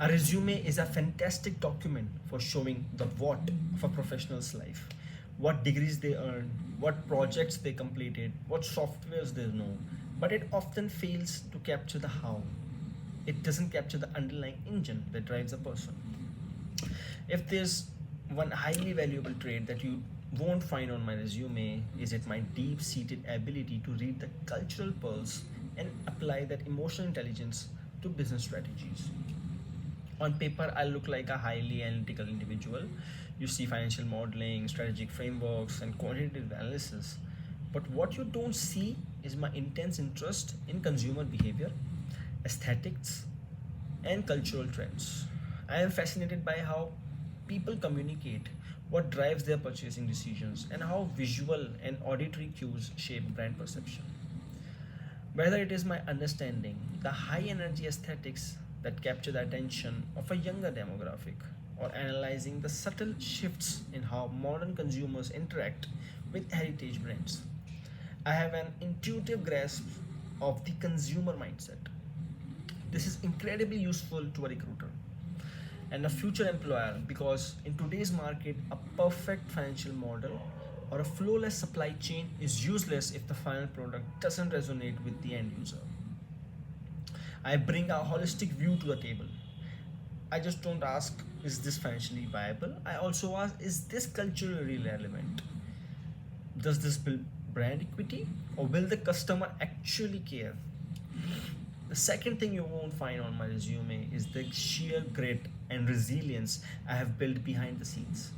A resume is a fantastic document for showing the what of a professional's life, what degrees they earned, what projects they completed, what softwares they know, but it often fails to capture the how. It doesn't capture the underlying engine that drives a person. If there's one highly valuable trait that you won't find on my resume, is it my deep seated ability to read the cultural pulse and apply that emotional intelligence to business strategies. On paper, I look like a highly analytical individual. You see financial modeling, strategic frameworks, and quantitative analysis. But what you don't see is my intense interest in consumer behavior, aesthetics, and cultural trends. I am fascinated by how people communicate, what drives their purchasing decisions, and how visual and auditory cues shape brand perception. Whether it is my understanding the high energy aesthetics that capture the attention of a younger demographic, or analyzing the subtle shifts in how modern consumers interact with heritage brands, I have an intuitive grasp of the consumer mindset. This is incredibly useful to a recruiter and a future employer because in today's market, a perfect financial model or a flawless supply chain is useless if the final product doesn't resonate with the end user. I bring a holistic view to the table. I just don't ask, is this financially viable? I also ask, is this culturally relevant? Does this build brand equity or will the customer actually care? The second thing you won't find on my resume is the sheer grit and resilience I have built behind the scenes.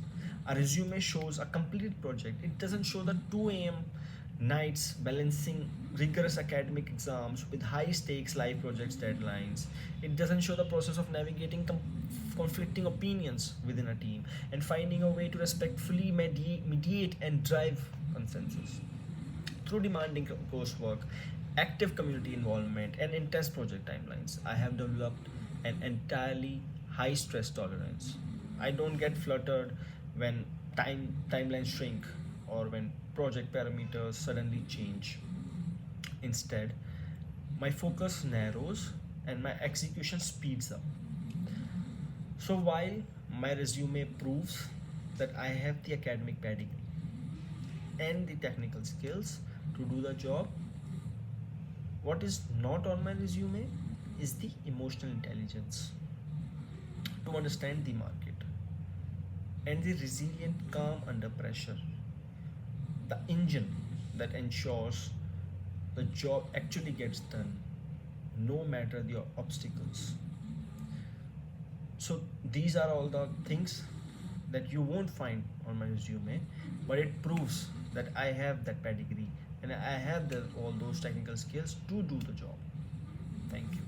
A resume shows a completed project, it doesn't show the 2 a.m. nights balancing rigorous academic exams with high stakes live projects deadlines. It doesn't show the process of navigating conflicting opinions within a team and finding a way to respectfully mediate and drive consensus. Through demanding coursework, active community involvement, and intense project timelines, I have developed an entirely high stress tolerance. I don't get fluttered when timelines shrink or when project parameters suddenly change. Instead, my focus narrows and my execution speeds up. So while my resume proves that I have the academic pedigree and the technical skills to do the job, what is not on my resume is the emotional intelligence to understand the market and the resilient calm under pressure, the engine that ensures the job actually gets done no matter the obstacles. So these are all the things that you won't find on my resume, but it proves that I have that pedigree and I have all those technical skills to do the job. Thank you.